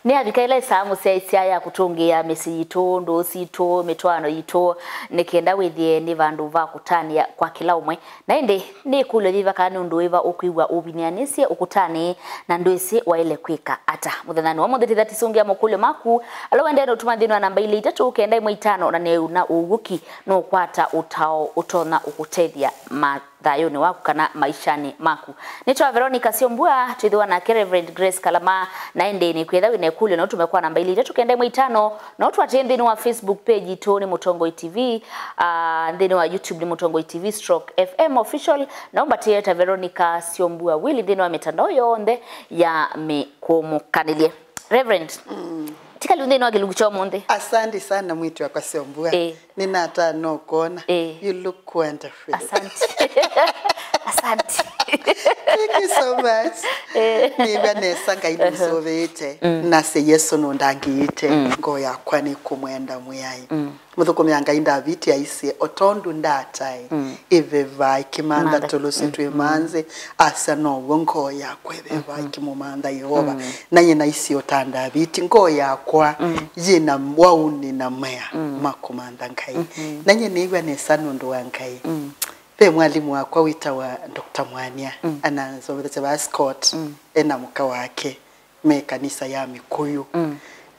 ni abikaile samu seisia ya kutungia mesi ito ndo sito metwano ito nikenda withie ni vandu va kutania kwa kila umwe na inde ni kule viva kana ndo iva ukwiwa ubinianisi ukutani na ndwisi wa ile kwika ata muthanani wa muthiti that Kusungia Makulyo maku alo ndeno tumathino namba 3 kenda 5 na ne na uguki no kwata utao utona ukutethia thayuni waku kana maishani maku nitwa Veronica Siombua twithwa na Reverend Grace Kalama na inde ni kwetha wine kule no tumekuwa namba 3 kenda 5 no twatendeni wa Facebook page to ni Mutongo TV ndeni wa YouTube ni Mutongo TV /FM official naomba tieta Veronica Siombua wili ndeni wa mitandao yonde ya mikomukanile Reverend tika lunde no gilugucho monde asante sana mwitu wa kwa Siombua nina hata no kuona you look wonderful asante asante thank you so much ni Vanessa ngaidusovete na se Yesu no ndangiite ngo yakwa ni kumwenda muyai muthuko yanga inda viti aisi otondu ndatai iveva ikimanda tulusitu imanze asa no wonko yakwa iveva ikimumanda Yehova na yena isi otanda viti ngo yakwa yina wauni na mea makumanda ngai na yena Vanessa no ndo wangai pe mwalimu wakwa wita wa Dr. Mwania anazovetsa ba Scott ena muka wake me kanisa ya Makulyo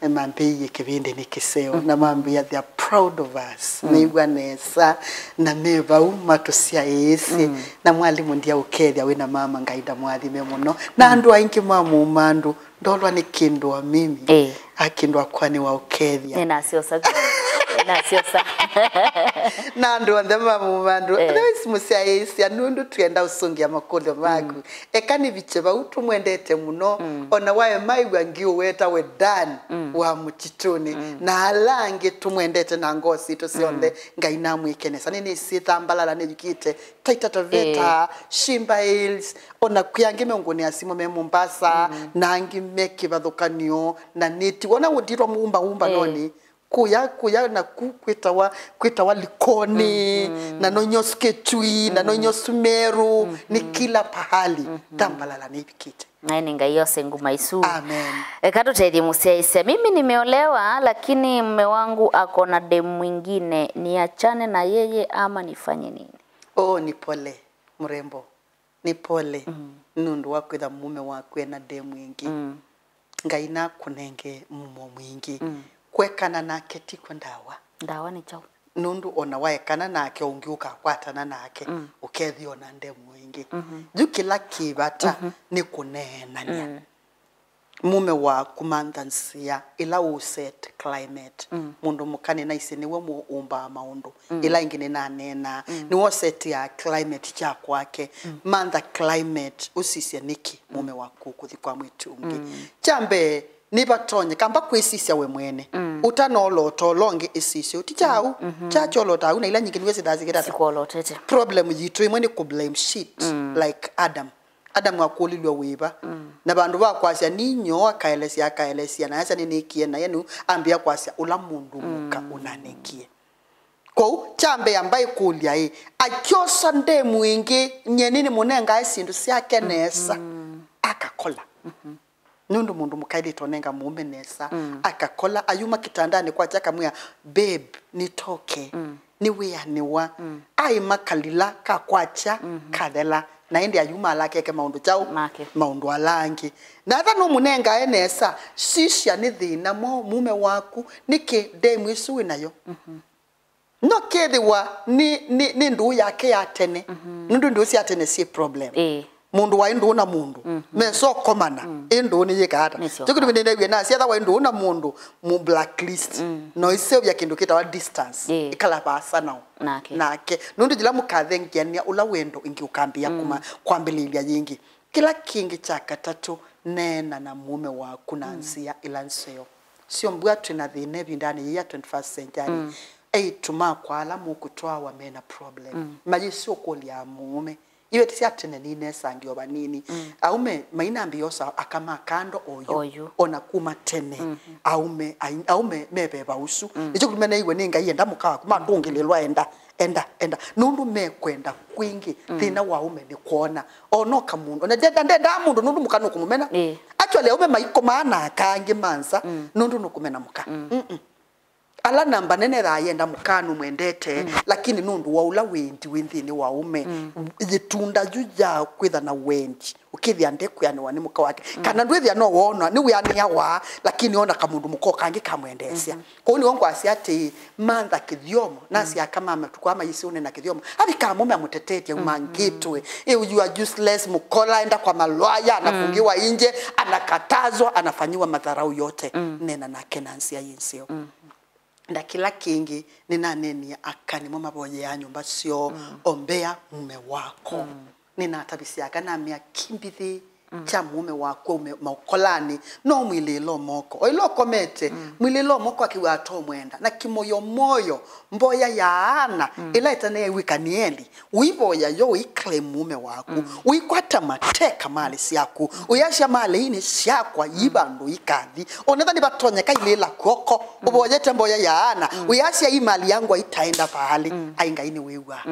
mambe yekebinde nikiseo na mambe ya they are proud of us ni Vanessa na meva umatusia ese na mwalimu ndia ukethia we na mama ngaida mwalime muno na andu aingi mamu mandu ndolwa ni kindwa mimi akindwa kwani wa ukethia nena sio sabi na sio sa nando andema mumandu those musia esi anundu twenda Kusungia Makulyo maku ekani bicheba utumwendete muno ona wae maigwa ngio weta we dan wa mutituni na alange tumwendete na ngosi to sionde ngaina mwikenesa nini si Thambalala ne bikite taitata veta Shimba Hills ona kuyangime ngoni asimo me Mombasa nangi meki badhukanio na niti wona udirwa muumba noni kuya na kwitawa Likoni na nonyoske chui na nonyosumeru ni kila pahali Thambalala ni bikite nani ngayose nguma isu amen kato tedi musia mimi nimeolewa lakini mume wangu ako na demu mwingine niachane na yeye ama nifanye nini ni pole mrembo ni pole nundu wakwitha mume wakwe na demu mwingi ngaina kunenge mumo mwingi kwekana nake tiko ndawa ni chao nundu ona waekana nake ungiuka kwatana nake ukethio na ndemu wingi jukila kibata ni kunenania mume wa kumanthansia ila uset climate mundu mukane na isi niwe muumba maundu ila ingine na nena ni wo set ya climate cha kwake mantha climate usisia niki mume waku kuthikwa mwitungi chambe nibatonye kamba kwisisia we mwene utanolo tolonge isisi utichau chacholo ta una ila nyingi niwezi dazigera sikolotete problem yitu imwe ni ku blame shit like Adam wakulilwa wiba na bandu bakwasya ninyo akaelesia na yasa ninikie na yenu ambia kwasya ula mundu muka unanekie ko chambe ambaye kulya akyosa ndemu wingi nyenini munenga isindu syakenesa akakola nundu mundu mukaidi tonenga mumenesa akakola ayuma kitandani kwa chaka muya babe nitoke niwe aniwa ai makalila kakwacha kadela na indi ayuma alake ke maundu chao maundu alangi na hata no munenga enesa shisha ni thina mume waku niki demu isu nayo no kedhiwa ni ndu yake ya tene ndu si atene si problem mundu wa indu na mundu meso komana indu ni yekata tukuri ndende na si wa indu na mundu mu blacklist no iseo ya kindu kita wa distance ikala basa nao nake nundu jila mukathengiania ula wendo ingi ukambia kuma kwambililia yingi kila kingi chaka tatu nena na mume wa kunansia ilanseo sio mbwa tuna thine bindani ya 21st century tuma kwa ala mukutwa wa mena problem majisio kolia mume iwe tisi atene nine sangio banini aume maina ambiosa akama kando oyo ona kuma tene aume mebeba usu icho kumene iwe ninga yenda mukawa kuma ndungilelwa enda nundu mekwenda kwingi thina waume ni kuona onoka mundu ona ndenda mundu nundu mukano kumumena actually ume maiko maana kange mansa nundu nukumena muka ala namba nene rayenda mukanu mwendete lakini nundu waula wendi wendini wa ume yitunda juja kwitha na wendi ukithia ndeku yani wani muka wake kana ndwithia no wona ni wiyani yawa lakini ona kamundu muko kange kamwendesia ko ni wongo asiati mantha kithiomo nasi akama matukwa mayisione na kithiomo abi kama mume amutetete umangitwe you are useless mukola enda kwa malwaya anafungiwa nje anakatazwa anafanyiwa madharau yote nena na kenansia yinsio nda kila kingi nina neni akani mama boye ya nyumba sio ombea mume wako nina tabisi akana mia kimbithi cha mume wako maukolani no mwililo moko oilo komete mwililo moko akiwa ato mwenda na kimoyo moyo mboya ya ana ila itane wikanieli uiboya yo ikle mume wako uikwata mateka mali siaku uyasha mali ini siakwa yibandu ikathi onethani batonya kailila koko uboyete mboya ya ana uyasha imali yangu itaenda pahali ainga ini wewa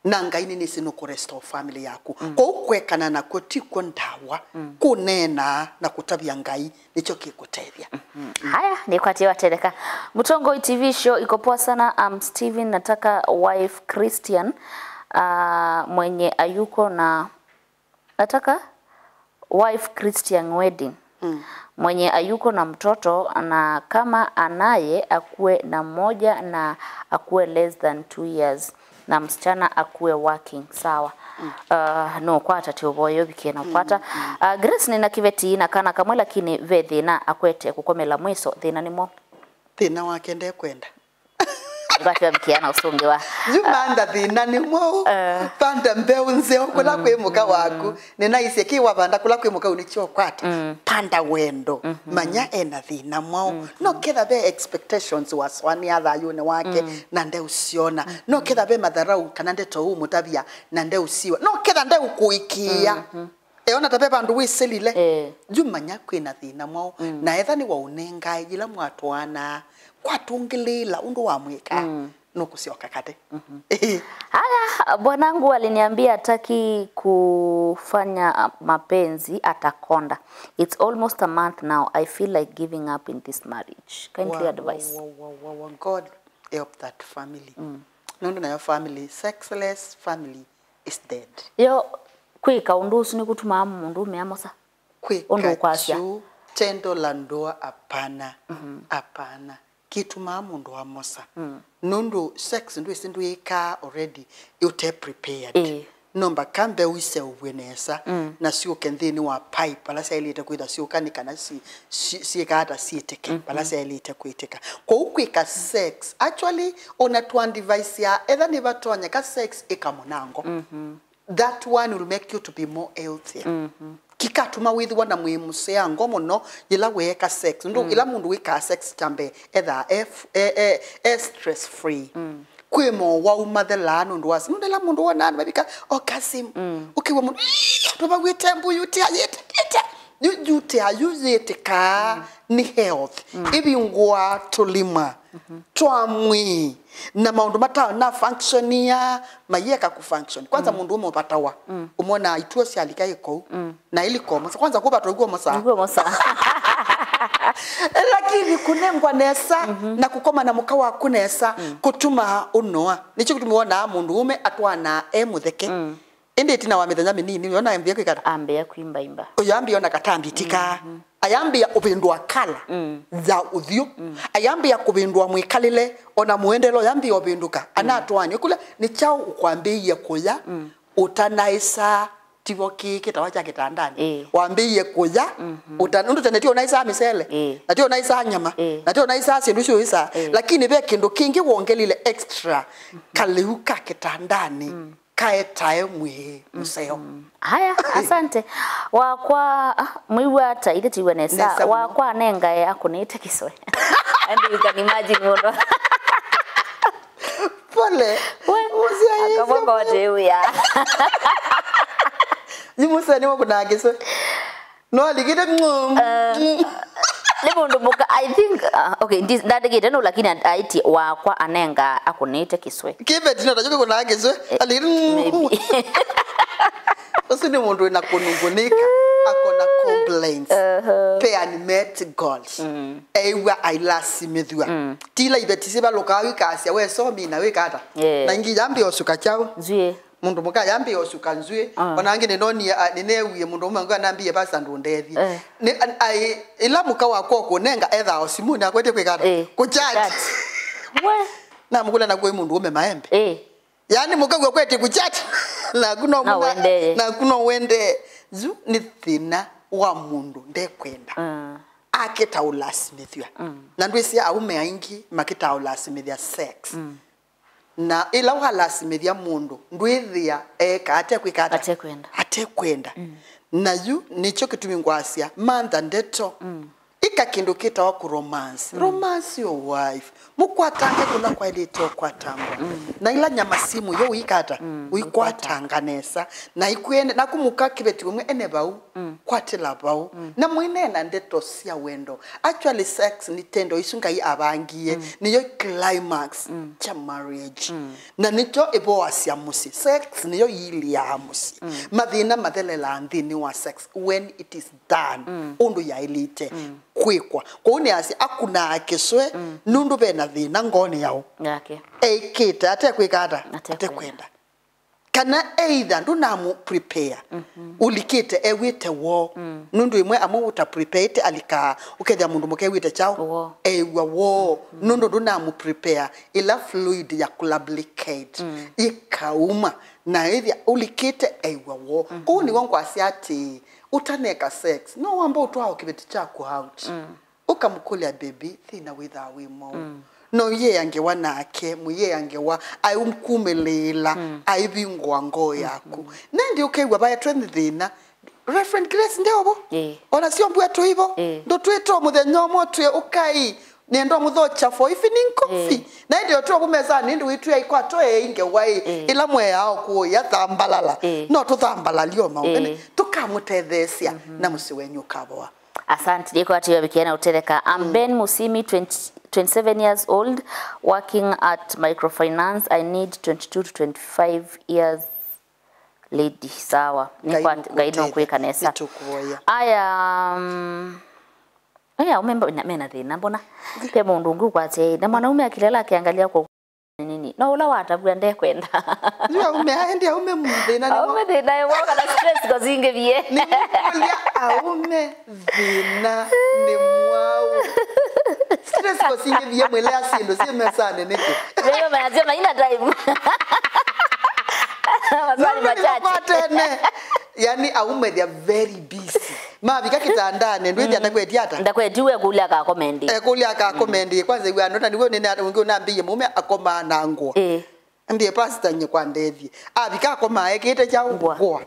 nanga ini nisino ku restore family yako ko ukwekana na kotiko ndawa kunena na kutabia ngai nicho kikutethia haya ni kwa tiwa tereka Mutongo TV show iko poa sana. Steven nataka wife Christian mwenye ayuko na nataka wife Christian wedding mwenye ayuko na mtoto na kama anaye akue na moja na akue less than 2 years na msichana akue working sawa no kwata tioboyo bikena kwata Grace nina kiveti na kana kamwe lakini vethi na akwete kukomela mwiso thina nimo thina wakende kwenda Bati bikiana usonge wa Jumanda thina nimo panda mbeu nzeo kula kwemuka waku nina iseki wabanda kula kwemuka unicho kwata panda wendo manya ena thina mo no ketha be expectations waswani other yone wake na nde usiona no ketha be madharau kana nde to umutabia na nde usiwa no ketha nde ukuikia eona tabe bandu wiselile jumanya kwina thina mo na ethani wa unenga ila mwatwana kwatungilila undu wa mwika nukusioka kate haya bwanangu aliniambia hataki kufanya mapenzi atakonda. It's almost a month now. I feel like giving up in this marriage. Kindly advise. God help that family. Nundu na your family, sexless family is dead. Yo kwika undusu ni kutuma mundu meamosa kwika chu tendo la ndoa apana apana kitu mundu wa mosa nundu sex ndu isindu ika already ute prepared nomba kambe wise ubwenesa na sio kendini wa pipe balasa ilite kuida sio kanika na si kata siiteke balasa ilite kuiteka kwa ukwika sex actually ona twan device ya either ni batonya ka sex ikamunango that one will make you to be more healthy kikatuma with wana mwimusea ngomo no ila weka sex ndo ila mundu weka sex tambe either stress free kwemo wa umadhelano ndo wasi ndo la mundu wana babika okasim ukiwa mundu toba witembu yuti ayete yuti ayuzete ka ni health ibi ngwa tolima twamwi na maundu mata na functionia mayeka ku function kwanza mundu umopatawa umona ituo si alika iko na iliko kwanza kuba toguo mosa lakini kunengwa nesa na kukoma na mukawa kunesa kutuma unoa nicho kutumiona mundu ume atwana emutheke ende tina wa methenya minini yona ambia kwikara ambia kuimba imba oyambia ona katambitika ayambia ubindwa kala za uthio ayambia kubindwa mwikalile ona muendelo yambia ubinduka anatwani kule ni chao ukwambia kuya utanaisa tiboki kitawacha kitandani waambie kuya utanundu tenetio naisa misele natio naisa nyama natio naisa sindusho isa lakini be kindu kingi wongelile extra kaliuka kitandani kaetae mwe museo haya asante wakwa mwiwa ta ile tiwenesa wakwa nenga yako nite kiswe and you can imagine wono pole uzia akabonga wate ya nimusani wakuna kiswe no aligide Lemondo muka I think okay this ndagete no lakini aiti wakwa anenga akunite kiswe kibe tino tajuke kuna kiswe ali maybe usini mundu ina kunungunika akona siblings pe animate goals ewa ailasi medua tila ibetisi ba lokawi kasia we so mi na we kata na ngi jambi osuka chao nzue mundu muka yambi osuka nzue onange ne noni ne wiye mundu manga nambiye basa ndondethi ne ai ila muka wakoko nenga etha osimuni akwete kwikata kuchat we na mukula na kwe mundu ume maembe yani muka kwete kuchat na kuno na kuno wende zu ni thina wa mundu ndekwenda aketa ulasimithia na ndwisi aume aingi maketa ulasimithia sex na ila walasimithia mundu ndwithia eka atekwenda na yu nicho kitumi ngwasia mantha ndeto ika kindu kita wa romance your wife mukwatange kula kwa ilito kwatangwa na ila nyama simu yo ikata uikwatanganesa na ikwene na kumuka kibeti umwe enebau kwatela bau na mwinena ndeto sia wendo actually sex ni tendo isunga yi abangiye niyo climax cha marriage na nito ebo wasia musi sex niyo yili ya musi mathina mathelela ndini wa sex when it is done undu ya ilite kwikwa kone asi akuna akeswe nundu bena thina ngone yao yake ekita atekwikata atekwenda kana either ndunamu prepare ulikite ewite wo nundu imwe amu uta prepare alika ukethia mundu mukewite chao ewa wo nundu ndunamu prepare ila fluid ya collaborate ikauma na ethia ulikite ewa wo kuni wangu asiati utaneka sex no wamba utwao kibeti chako out ukamkulia baby thina witha wimo no ye yange wanake muye yange wa ayumkumelela ayibingwa ngo yako nandi ukegwa baya trend thina referent Grace ndeobo ona sio mbwetu hivo ndo tweto muthenyomo twe ukai nendo muthocha for evening coffee na ndio tu kumeza nindi witu ikwa toe inge wai ila mwe yao ku ya Thambalala no tu Thambalalio maungene tukamutethesia na musiwenyu kabwa. Asante diko ati bikiana utereka. I'm Ben Musimi, 27 years old, working at microfinance. I need 22 to 25 years lady. Sawa. Niko gaino kwekanesa. Aya umemba mena thina mbona pe mundu ngu kwate na mwanaume akilela akiangalia kwa nini na ula watabua ndekwenda ndio umeaenda muthina ni ume thina yo kana stress gozinge bie ni aume thina ni mwao stress gozinge bie mwele asindo si mesane niki leo maazema ina time maswali machache yani aume they are very busy mabika kitandane ndwe atakwetia ndakwetiwe kulia ka comment kulia ka comment kwanza iwe anota niwe nene unge unambiye mume akoma na nguo ndiye pastor nye kwa ndethi abika akoma ekite cha nguo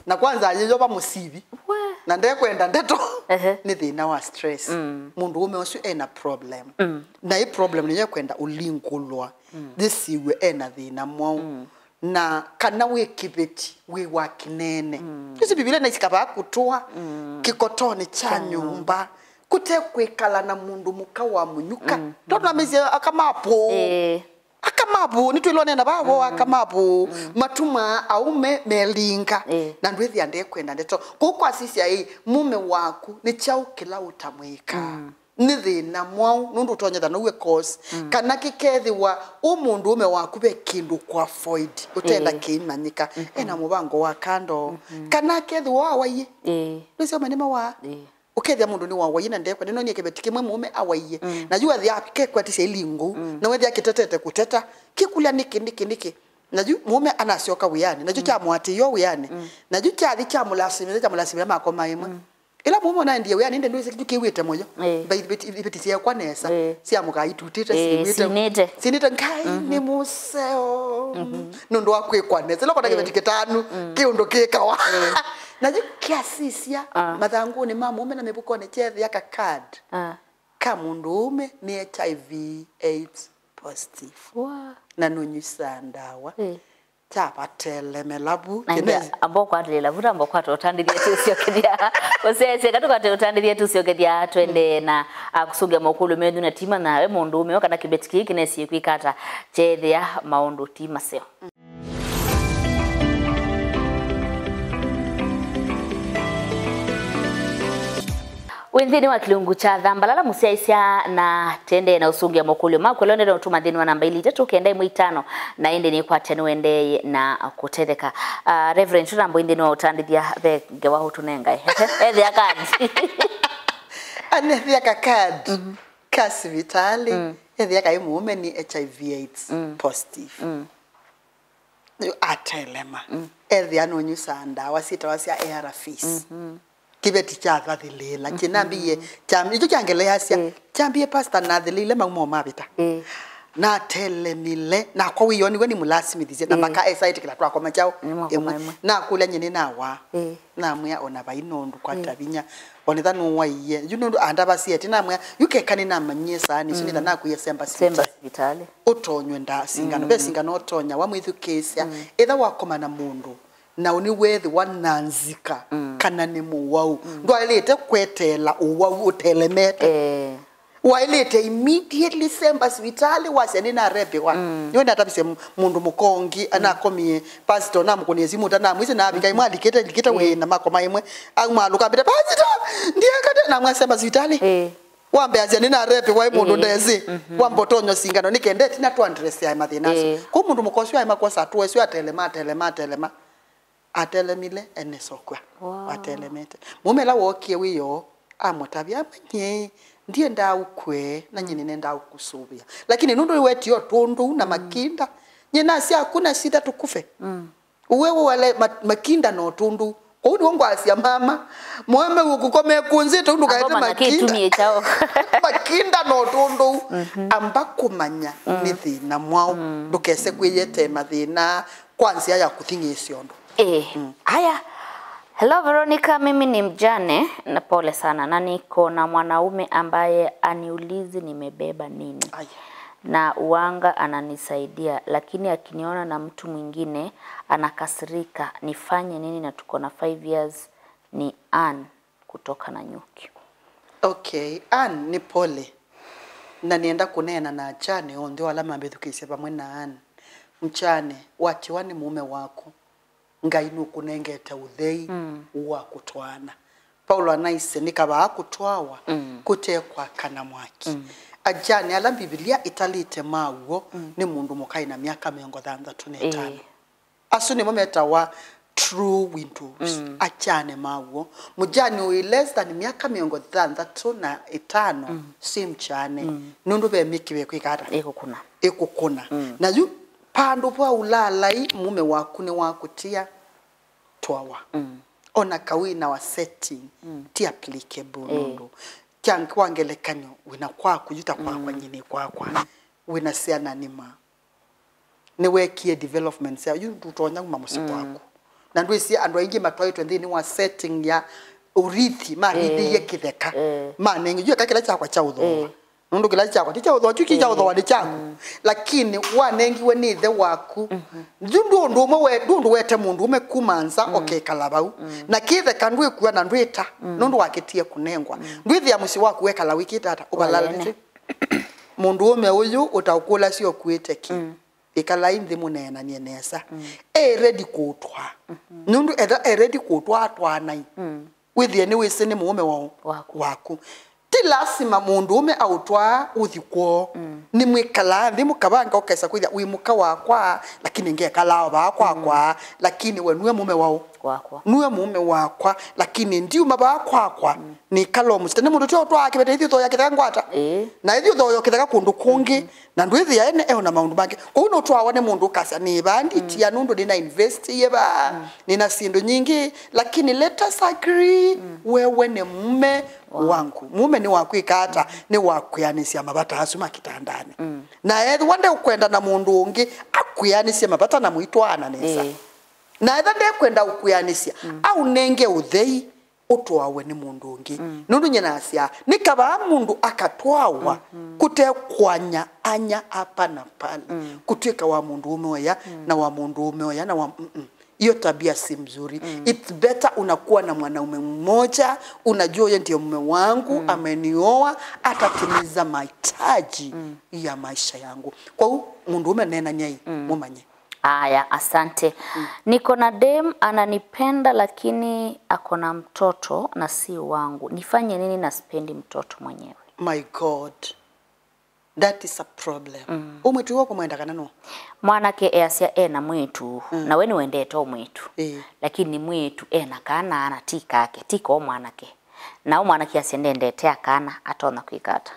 na kwanza ajejoba musibi na ndekwenda ndeto ni thina wa stress mundu ume osu ena problem na i problem ni kwenda ulingulwa this iwe ena thina mwa na kana we kibeti we wakinene kisi biblia na isikaba kutoa kikotoni cha nyumba kutekwekala na mundu mukawa munyuka tona mezi akamapo akamapo nitwilone na babo akamapo matuma aume melinga na ndwethi ande kwenda ndeto kokwa sisi ai mume waku ni chau kila utamwika ni thina mwao nundu tonyetha no we cause kana kikethi wa umundu ume waku be kindu kwa void utenda kimanyika ena mubango wa kando kana kethi wa waye nise manema wa ukethia mundu ni wa waye na ndekwa nino nye kebeti kimwe mume awaye najua thia kekwa tise ilingu na wethi akitetete kuteta kikulia niki najua mume anasioka wiyani najua cha mwati yo wiyani najua cha thi cha mulasimira makoma imwe ila mumo na ndiye yani ndendo kiwite moyo ibetisia kwa nesa sia muka itutite sinite nkai ni museo nondo wakwe kwa nesa lokota kibetiketanu kiundo kikawa naji kiasisia mathangu ni mama mume na mebuko ne chethi yaka card kamundu ume ni HIV AIDS positive na nonyisa ndawa tapatele melabu kinezi amboko atlela vuta amboko atotandirie tusio kedia osese katuka atotandirie tusio kedia twende na akusuga Makulyo mendu na tima na we mundu ume kana kibetiki kinesi kwikata chethia maundu tima seo withini wa kilungu cha Thambalala musiaisia na tende na Kusungia Makulyo. Makulyo ndio utuma thini wa namba 3 kenda 5 na inde ni kwa tenu wende na kutetheka. Reverend Rambo inde no utandithia thenge wa hutunengai. Ethia kadi. Anethia kakad. Kasi vitali. Ethia kai mume ni HIV/AIDS positive. Atelema. Ethia no nyusanda wasita wasia ARVs. Kibeti cha thathilela kinambiye chambi cyo cyangele yasia chambiye pastor na thelile magumo mabita na telemile na kwa wiyoni weni mulasimidize na maka excited kila twako machao na kula nyine nawa na muya ona bayinondu kwa tabinya onetha no waiye yunondu andabasie tina muya yukekani na manyesa ni sinida na kuyesemba hospitali utonywe nda singano besingano otonya wa mwithukesia etha wakoma na mundu na uni wethi wananzika kana ni muwau ndo alete kwetela uwau utelemete wailete immediately semba hospitali waseni na rebe wa yona atabise mundu mukongi anakomie pastor na mukonezi muta na mwise na abika imwe aliketa we na makoma imwe amaluka bita pastor ndiye kata na mwasemba hospitali wambe azeni na rebe wa mundu ndezi wambotonyo singano nikende tina to address ya mathinaso ko mundu mukosi wa makosa atuwe telema atelemile enesokwa atelemete mumela wokie wiyo amotabya manye ndiye ndaukwe na nyine nenda ukusubia lakini nundu wetio tundu na makinda nyina si hakuna shida tukufe uwewe wale makinda no tundu udi wangu asia mama mueme ukukome kunzito tundu kaete makinda makinda no tundu ambakumanya ni thina mwao ndukese kwiyete mathina kwanza ya kuthingi ciondo haya. Hello Veronica, mimi ni mjane na pole sana na niko na mwanaume ambaye aniulizi nimebeba nini. Na uanga ananisaidia lakini akiniona na mtu mwingine anakasirika. Nifanye nini? Na tuko na 5 years. Ni Ann kutoka na Nyuki. Okay, Ann ni pole. Na nienda kunena na achane ndio alama mbethukise pamwe na Ann. Mchane wachiwani mume wako ngainu kunengeta uthei wa kutwana. Paulo anaise nikaba akutwawa kutekwa kana mwaki. Ajani ala Biblia italite mawo ni mundu mukai na miaka 35. Asuni mometa wa true windows achane mawo mujani we less than miaka 35 simchane nundu be mikiwe kwikata ekukuna na yu pandu pa ulalai mume waku ni wakutia twawa ona kawina wa setting ti applicable nundu kyangi wangelekanyo wina kwaku yuta kwa nyine kwa wina sia nanima ni wekie development ya yu tutonya kuma musipo wako na ndwisi andwa ingi matwaitwe ndini wa setting ya urithi mahidi yekitheka manengi yu kakila chakwa cha udho nundu kila chakwa ticha udho chuki cha udho wadi chako lakini wanengi we ni the waku ndu wete mundu umekumanza okay kalabau na kitheka ndwe kuwa na ndwita nundu wakitie kunengwa ndwithi ya musi waku wekala wiki tata ubalala mundu ume uyu utakula sio kuiteki ikala indi munena nienesa ready kutwa nundu ready kutwa atwana withi ni wisini mume waku ti lasima mundu ume autwa uthikwo ni mwikala ndi mukabanga okesa kwithia wi muka wakwa lakini ngekala bakwa lakini we nuwe mume wakwa nuwe mume wakwa lakini ndi bakwa ni kalomu tene mundu tyo twa kibete ithio ya kitangwata na ithio tho yokithaka kundu kungi na ndwithi ya ene na maundu bangi kuno twawa ne mundu kasa ni bandi tia nundu dina invest yeba nina sindu nyingi lakini let us agree wewe ne mume wangu mume ni wakwikata ni wakuyanisia mabata asuma kitandani na wande ukwenda na mundu ungi akuyanisia mabata na muitwana nesa na ende kwenda ukuyanisia au nenge uthei utwawe ni mundu ungi nundu nyina asia nikaba mundu akatwawa kutekwanya anya apa na pale kutwika wa mundu umeoya na wa mundu umeoya na wa hiyo tabia si mzuri. It's better unakuwa na mwanaume mmoja, unajua yeye ndiye mume wangu, amenioa, atatimiza mahitaji ya maisha yangu. Kwa hiyo mundu umenena nyai mumanye. Aya, asante. Niko na dem ananipenda lakini ako na mtoto na si wangu. Nifanye nini na sipendi mtoto mwenyewe? My God. That is a problem. Umwitu wako mwenda kana no? Mwanake easia na mwitu. Na weni wendeto mwitu. Lakini mwitu na kana anatika ake. Tiko mwanake. Na mwanake asiendete akana atona kuikata.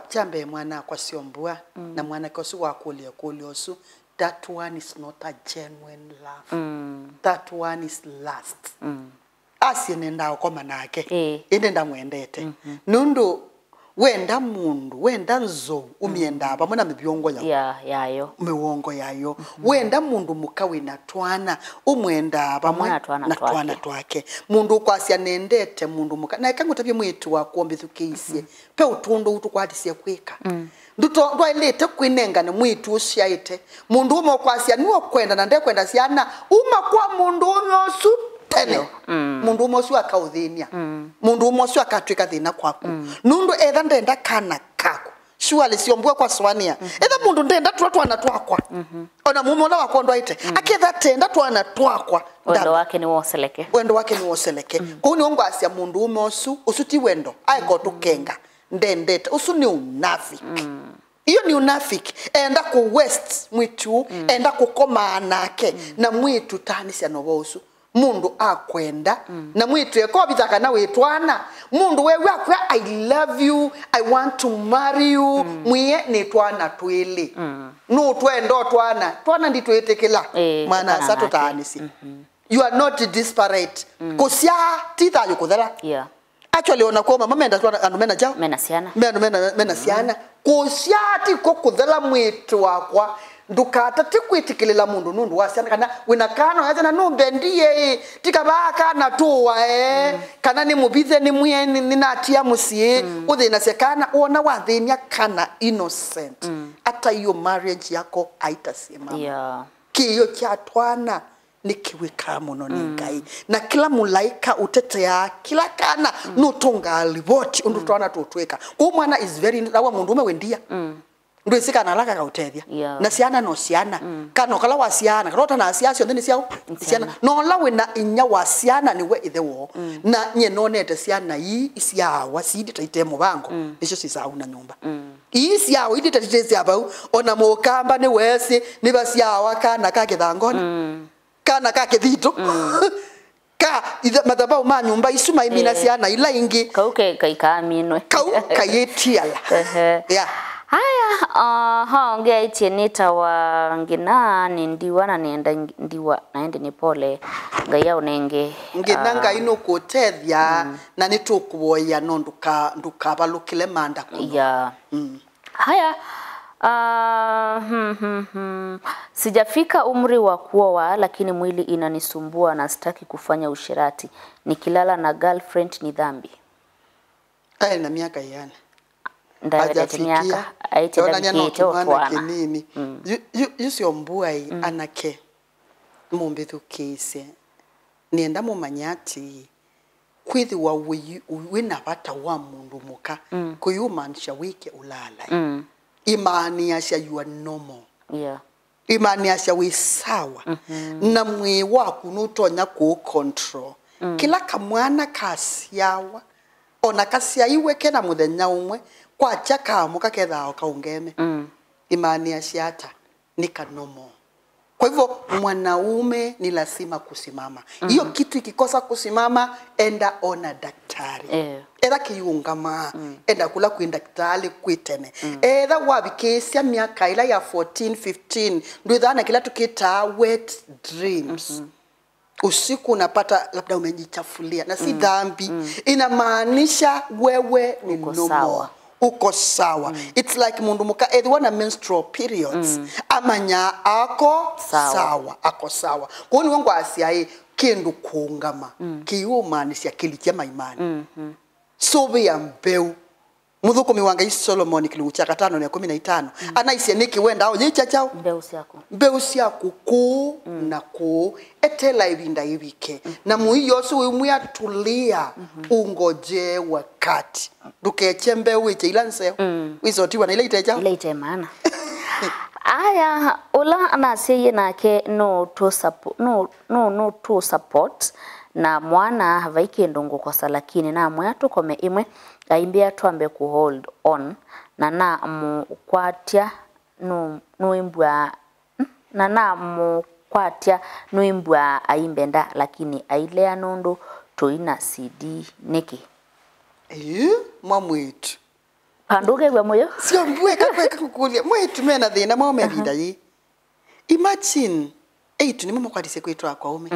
Chambe mwana kwa siombua na mwanake osu wakulio osu. That one is not a genuine love. That one is lust. Asienenda okoma nake. Inenda mwendete. Nundu wenda mundu, wenda nzo umienda hapa mwana mibiongo yayo. Miwongo yayo. Wenda mundu mukawe na twana umwenda hapa mwana twana twake. Mundu kwa asianendete mundu muka. Na ikangu tabia mwitu wa kuombizu keisi. Pe utundo utukwatisia kweka. Nduto ndwailete kwinenga na mwitu ushaite. Mundu umo kwa asia nuo kwenda na ndekwenda siana. Uma kwa mundu umosu tene. Mundu umosu akaudhinia. Mundu umosu akatwika dhina kwaku. Nundu edha ndenda kana kako. Shuali siombua kwa swania. Edha mundu ndenda tuwana twakwa. Ona mumola wakondo aite. Akitha tenda tuwana twakwa. Wendo wake ni woseleke. Wendo wake ni woseleke. Kuni ongo asia mundu umosu. Usuti wendo. Aiko tukenga. Ndendete. Usu ni unafiki. Iyo ni unafiki. Enda ku west mwitu. Enda kukoma anake. Na mwitu tanisi anobosu. Mundu akwenda na mwitu eko bitaka na wetwana mundu wewe akwa I love you, I want to marry you. Mwiye ni twana twili no twendo twana nditwetekela mwana sato taanisi. You are not disparate. Kusia tita yukuthera. Actually ona kwa mama menda twana anumena jao mena siana kusia ti kokuthera mwitu wakwa ndukata tikwitikilila mundu nundu wasiana kana winakano yaza na numbe ndiye tikabaka na tuwa kana ni mubize ni mwe ni natia musie uthina sekana ona wathinia kana innocent ata hiyo marriage yako aitasimama kiyo cha twana nikiweka muno ni Ngai na kila mulaika utetea kila kana nutunga livoti undu twana tutweka umwana is very lawa mundu umewendia ndo isika na laka kautethia na siana no siana kana kala wasiana karota na asiasio ndini siao siana no lawe na inya wasiana ni we ithewo na nye nonete siana yi isia wasidi taitemo bango nicio sisau na nyumba isi yao idi tatitezi abau ona mukamba ni wesi ni basiawa kana kakithangona kana kakithito ka madhabau ma nyumba isuma imina siana ila ingi kauke kaikaminwe kayetiala Haya, ongea itie nita wa ngina ni ndiwa na nienda ndiwa naende ni pole ngaya unenge ngina ngaino kotethia na nitukuboya no nduka balukile manda kuno Haya, sijafika umri wa kuoa lakini mwili inanisumbua na sitaki kufanya ushirati. Nikilala na girlfriend ni dhambi? Na miaka yana hajafikia ona kinini yusio mbuai anake mumbithu kise nienda mumanyati kwithi wa wina bata wa mundu muka kuyumanisha wike ulala imani asha you are normal imani asha we sawa na mwi waku nutonya ku control kila kamwana kasiawa ona kasia iweke na muthenya umwe kwa chaka muka kethao kaungeme imani asiata ni kanomo. Kwa hivyo mwanaume ni lazima kusimama. Hiyo kitu ikikosa kusimama enda ona daktari. Eda kiungama enda kula kwa daktari kwitene. Eda wabikesia miaka ila ya 14 15 ndio dhana kila tukita wet dreams. Usiku unapata labda umejichafulia na si dhambi inamaanisha wewe ni normal uko sawa it's like mundu muka wana menstrual periods amanya ako sawa kuni wangu asiae kindu kuungama kiyumaanisha kilikia maimani sobe ya mbeu Mudhuko miwanga isi Solomon kiliucha katano ni 15 anaisia niki wenda au nyicha chao mbeusi yako ku na ku etela ibinda ibike na muiyo su umya tulia ungoje wakati dukeche mbeu iche ilanse wizotiwa na ile iteja ile ite maana aya ola anaseye nake no to support na mwana havaike ndongo kwa salakini na mwetu kome imwe aimbia tuambe ku hold on na mukwatia no kwatia noimbwa aimbenda lakini ailea nondo toina CD niki mamwetu panduge gwa moyo sio mbwe kakweka kukulia mwetu mena thina maume vida yi imagine eitu ni mama kwadise kwetu akwa ume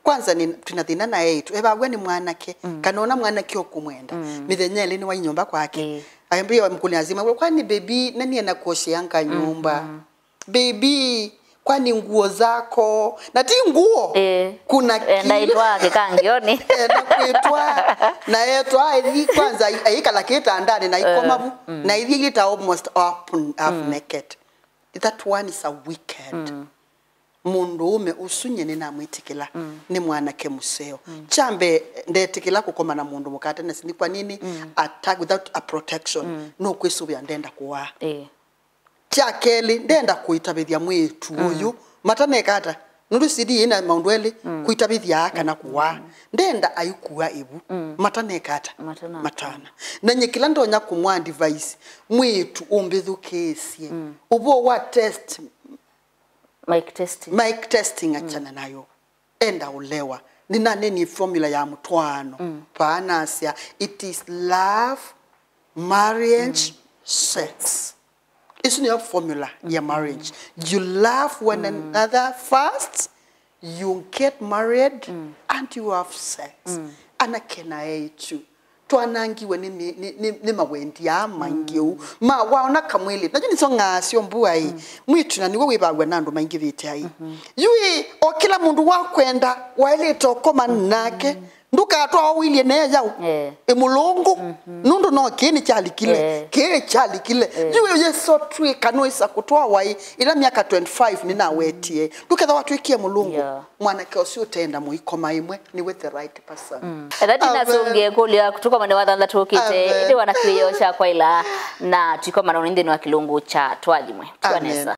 kwanza ni tunathina na eitu ebagwe ni mwanake kanona mwanake okumwenda mithenyele ni wa nyumba kwake ayambia mkuli azima kwani baby nani anakuosheanga nyumba baby kwani nguo zako na ti nguo kuna ndaitwa kikangioni na kwetwa na etwa hivi kwanza aikala kita ndani na ikomavu na hivi ita almost up naked that one is a wicked mundu ume usunye ni namwitikila ni mwanake museo chambe ndetikila kukoma na mundu mukate na sini kwa nini attack without a protection no kwesubya ndenda kuwa Chakeli ndenda kuitabithia mwitu uyu matane kata nundu CD ina maundweli kuitabithia aka na kuwa ndenda ayukua ibu matane kata matana na nyekila ndonya kumwa device mwitu umbithukesie ubo wa test mic testing achana nayo enda ulewa ni nane ni formula ya mtwano paanasia it is love marriage sex. It's not a formula, your marriage. You love one another first, you get married, and you have sex. Ana kena echu. Tuanangiwe ni mawendi ya mangiu. Ma waona kamwili. Najua nisonga siombuwa hii. Mwitu na niwe wibagwe nando maingi viti hii. Yui, o kila mundu wakwenda, waile tokoma nake. Nduka atwa wili neja emulongo nundo no kini chali kile kile chali kile jiwe yeso twi kanoisa kutoa wai ila miaka 25 nina wetie nduka za watu ikie mulungu mwana ke osio tenda muikoma imwe ni with the right person that inasonge kulia kutoka mane watanda tokite ile wanakiyosha kwa ila na tukoma na ndeni wa kilungu cha twalimwe tuanesa.